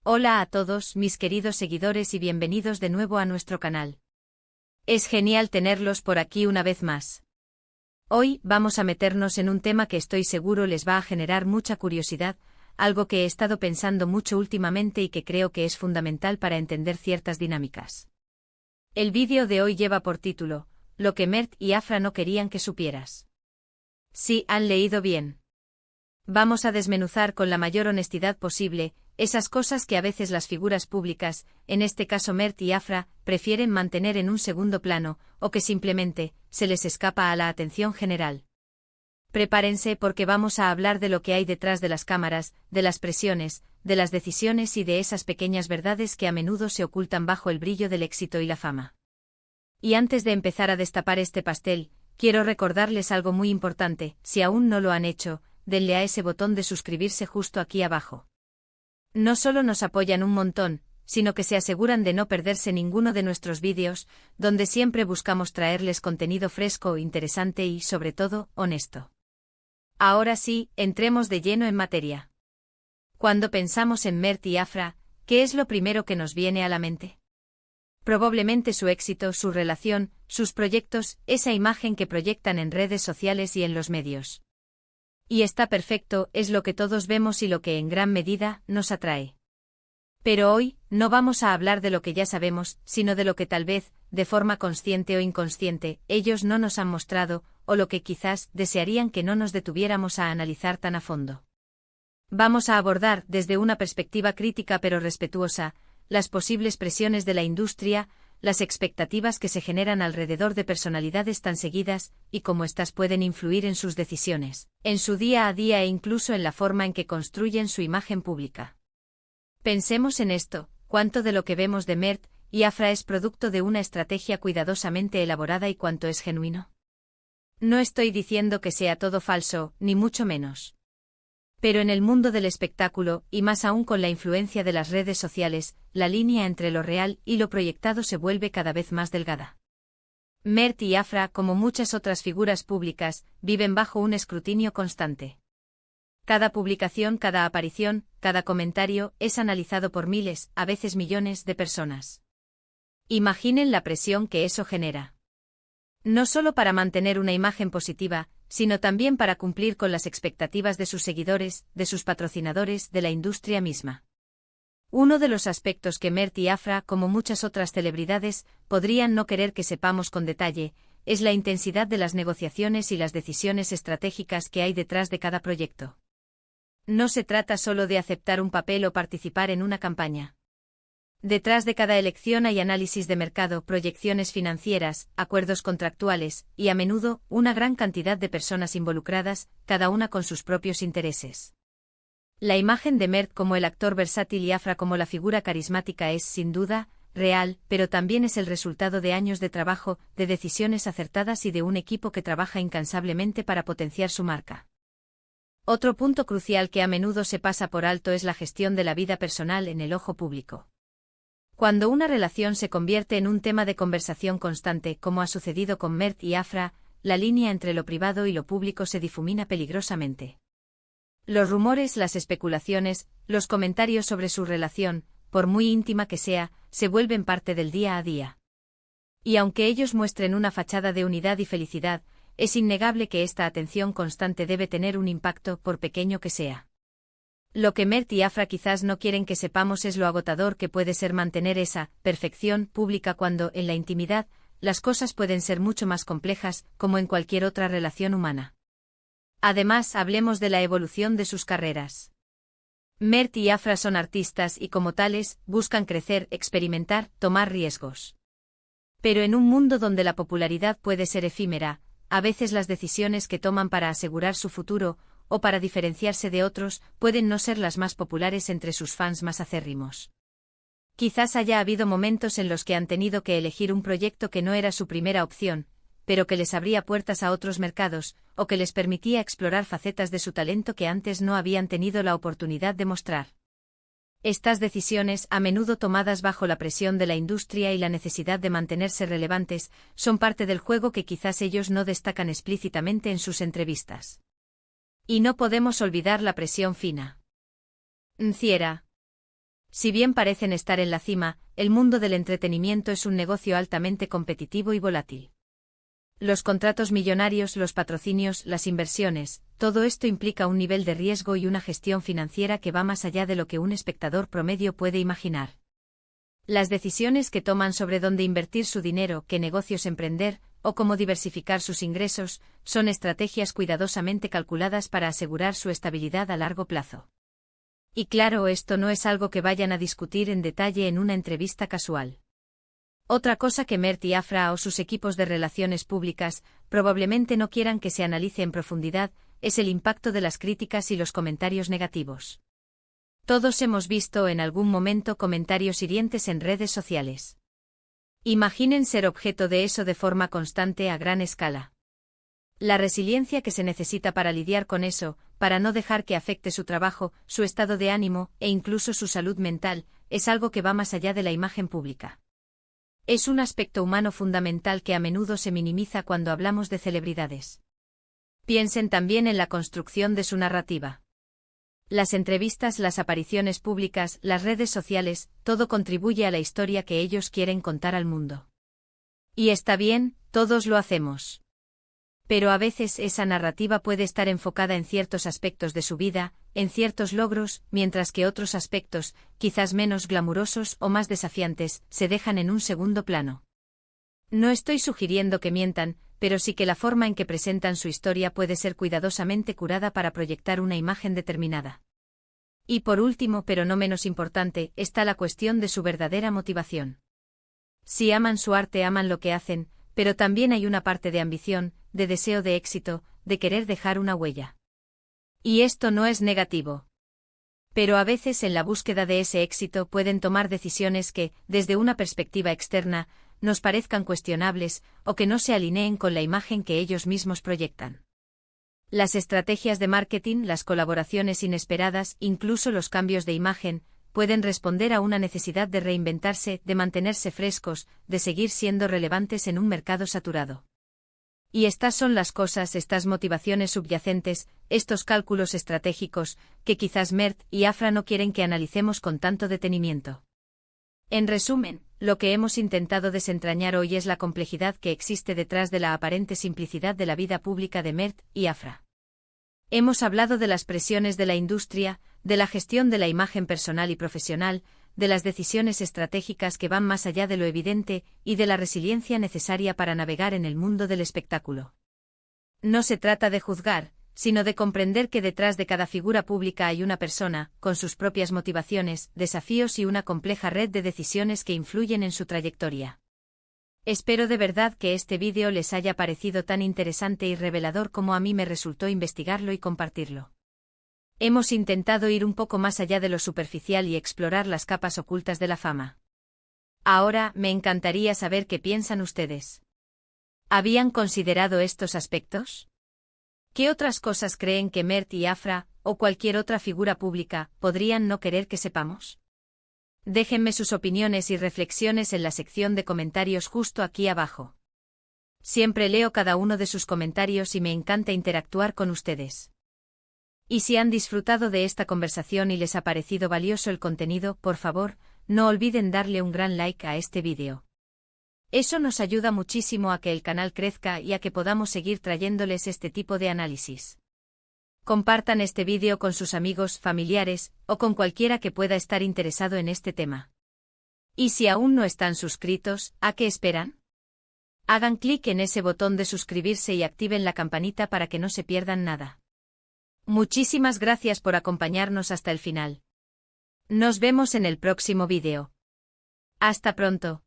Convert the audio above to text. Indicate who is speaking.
Speaker 1: Hola a todos mis queridos seguidores y bienvenidos de nuevo a nuestro canal. Es genial tenerlos por aquí una vez más. Hoy vamos a meternos en un tema que estoy seguro les va a generar mucha curiosidad, algo que he estado pensando mucho últimamente y que creo que es fundamental para entender ciertas dinámicas. El vídeo de hoy lleva por título, Lo que Mert y Afra no querían que supieras. Sí, han leído bien. Vamos a desmenuzar con la mayor honestidad posible esas cosas que a veces las figuras públicas, en este caso Mert y Afra, prefieren mantener en un segundo plano, o que simplemente se les escapa a la atención general. Prepárense porque vamos a hablar de lo que hay detrás de las cámaras, de las presiones, de las decisiones y de esas pequeñas verdades que a menudo se ocultan bajo el brillo del éxito y la fama. Y antes de empezar a destapar este pastel, quiero recordarles algo muy importante: si aún no lo han hecho, denle a ese botón de suscribirse justo aquí abajo. No solo nos apoyan un montón, sino que se aseguran de no perderse ninguno de nuestros vídeos, donde siempre buscamos traerles contenido fresco, interesante y, sobre todo, honesto. Ahora sí, entremos de lleno en materia. Cuando pensamos en Mert y Afra, ¿qué es lo primero que nos viene a la mente? Probablemente su éxito, su relación, sus proyectos, esa imagen que proyectan en redes sociales y en los medios. Y está perfecto, es lo que todos vemos y lo que en gran medida nos atrae. Pero hoy, no vamos a hablar de lo que ya sabemos, sino de lo que tal vez, de forma consciente o inconsciente, ellos no nos han mostrado, o lo que quizás desearían que no nos detuviéramos a analizar tan a fondo. Vamos a abordar, desde una perspectiva crítica pero respetuosa, las posibles presiones de la industria, las expectativas que se generan alrededor de personalidades tan seguidas, y cómo éstas pueden influir en sus decisiones, en su día a día e incluso en la forma en que construyen su imagen pública. Pensemos en esto: cuánto de lo que vemos de Mert y Afra es producto de una estrategia cuidadosamente elaborada y cuánto es genuino. No estoy diciendo que sea todo falso, ni mucho menos. Pero en el mundo del espectáculo, y más aún con la influencia de las redes sociales, la línea entre lo real y lo proyectado se vuelve cada vez más delgada. Mert y Afra, como muchas otras figuras públicas, viven bajo un escrutinio constante. Cada publicación, cada aparición, cada comentario es analizado por miles, a veces millones, de personas. Imaginen la presión que eso genera. No solo para mantener una imagen positiva, sino también para cumplir con las expectativas de sus seguidores, de sus patrocinadores, de la industria misma. Uno de los aspectos que Mert y Afra, como muchas otras celebridades, podrían no querer que sepamos con detalle, es la intensidad de las negociaciones y las decisiones estratégicas que hay detrás de cada proyecto. No se trata solo de aceptar un papel o participar en una campaña. Detrás de cada elección hay análisis de mercado, proyecciones financieras, acuerdos contractuales, y a menudo, una gran cantidad de personas involucradas, cada una con sus propios intereses. La imagen de Mert como el actor versátil y Afra como la figura carismática es, sin duda, real, pero también es el resultado de años de trabajo, de decisiones acertadas y de un equipo que trabaja incansablemente para potenciar su marca. Otro punto crucial que a menudo se pasa por alto es la gestión de la vida personal en el ojo público. Cuando una relación se convierte en un tema de conversación constante, como ha sucedido con Mert y Afra, la línea entre lo privado y lo público se difumina peligrosamente. Los rumores, las especulaciones, los comentarios sobre su relación, por muy íntima que sea, se vuelven parte del día a día. Y aunque ellos muestren una fachada de unidad y felicidad, es innegable que esta atención constante debe tener un impacto, por pequeño que sea. Lo que Mert y Afra quizás no quieren que sepamos es lo agotador que puede ser mantener esa perfección pública cuando, en la intimidad, las cosas pueden ser mucho más complejas, como en cualquier otra relación humana. Además, hablemos de la evolución de sus carreras. Mert y Afra son artistas y, como tales, buscan crecer, experimentar, tomar riesgos. Pero en un mundo donde la popularidad puede ser efímera, a veces las decisiones que toman para asegurar su futuro, o para diferenciarse de otros, pueden no ser las más populares entre sus fans más acérrimos. Quizás haya habido momentos en los que han tenido que elegir un proyecto que no era su primera opción, pero que les abría puertas a otros mercados, o que les permitía explorar facetas de su talento que antes no habían tenido la oportunidad de mostrar. Estas decisiones, a menudo tomadas bajo la presión de la industria y la necesidad de mantenerse relevantes, son parte del juego que quizás ellos no destacan explícitamente en sus entrevistas. Y no podemos olvidar la presión financiera. Si bien parecen estar en la cima, el mundo del entretenimiento es un negocio altamente competitivo y volátil. Los contratos millonarios, los patrocinios, las inversiones, todo esto implica un nivel de riesgo y una gestión financiera que va más allá de lo que un espectador promedio puede imaginar. Las decisiones que toman sobre dónde invertir su dinero, qué negocios emprender, o cómo diversificar sus ingresos, son estrategias cuidadosamente calculadas para asegurar su estabilidad a largo plazo. Y claro, esto no es algo que vayan a discutir en detalle en una entrevista casual. Otra cosa que Mert y Afra o sus equipos de relaciones públicas probablemente no quieran que se analice en profundidad es el impacto de las críticas y los comentarios negativos. Todos hemos visto en algún momento comentarios hirientes en redes sociales. Imaginen ser objeto de eso de forma constante a gran escala. La resiliencia que se necesita para lidiar con eso, para no dejar que afecte su trabajo, su estado de ánimo e incluso su salud mental, es algo que va más allá de la imagen pública. Es un aspecto humano fundamental que a menudo se minimiza cuando hablamos de celebridades. Piensen también en la construcción de su narrativa. Las entrevistas, las apariciones públicas, las redes sociales, todo contribuye a la historia que ellos quieren contar al mundo. Y está bien, todos lo hacemos. Pero a veces esa narrativa puede estar enfocada en ciertos aspectos de su vida, en ciertos logros, mientras que otros aspectos, quizás menos glamurosos o más desafiantes, se dejan en un segundo plano. No estoy sugiriendo que mientan, pero sí que la forma en que presentan su historia puede ser cuidadosamente curada para proyectar una imagen determinada. Y por último, pero no menos importante, está la cuestión de su verdadera motivación. Si aman su arte, aman lo que hacen, pero también hay una parte de ambición, de deseo de éxito, de querer dejar una huella. Y esto no es negativo. Pero a veces en la búsqueda de ese éxito pueden tomar decisiones que, desde una perspectiva externa, nos parezcan cuestionables, o que no se alineen con la imagen que ellos mismos proyectan. Las estrategias de marketing, las colaboraciones inesperadas, incluso los cambios de imagen, pueden responder a una necesidad de reinventarse, de mantenerse frescos, de seguir siendo relevantes en un mercado saturado. Y estas son las cosas, estas motivaciones subyacentes, estos cálculos estratégicos, que quizás Mert y Afra no quieren que analicemos con tanto detenimiento. En resumen, lo que hemos intentado desentrañar hoy es la complejidad que existe detrás de la aparente simplicidad de la vida pública de Mert y Afra. Hemos hablado de las presiones de la industria, de la gestión de la imagen personal y profesional, de las decisiones estratégicas que van más allá de lo evidente y de la resiliencia necesaria para navegar en el mundo del espectáculo. No se trata de juzgar, sino de comprender que detrás de cada figura pública hay una persona, con sus propias motivaciones, desafíos y una compleja red de decisiones que influyen en su trayectoria. Espero de verdad que este vídeo les haya parecido tan interesante y revelador como a mí me resultó investigarlo y compartirlo. Hemos intentado ir un poco más allá de lo superficial y explorar las capas ocultas de la fama. Ahora, me encantaría saber qué piensan ustedes. ¿Habían considerado estos aspectos? ¿Qué otras cosas creen que Mert y Afra, o cualquier otra figura pública, podrían no querer que sepamos? Déjenme sus opiniones y reflexiones en la sección de comentarios justo aquí abajo. Siempre leo cada uno de sus comentarios y me encanta interactuar con ustedes. Y si han disfrutado de esta conversación y les ha parecido valioso el contenido, por favor, no olviden darle un gran like a este vídeo. Eso nos ayuda muchísimo a que el canal crezca y a que podamos seguir trayéndoles este tipo de análisis. Compartan este vídeo con sus amigos, familiares, o con cualquiera que pueda estar interesado en este tema. Y si aún no están suscritos, ¿a qué esperan? Hagan clic en ese botón de suscribirse y activen la campanita para que no se pierdan nada. Muchísimas gracias por acompañarnos hasta el final. Nos vemos en el próximo vídeo. Hasta pronto.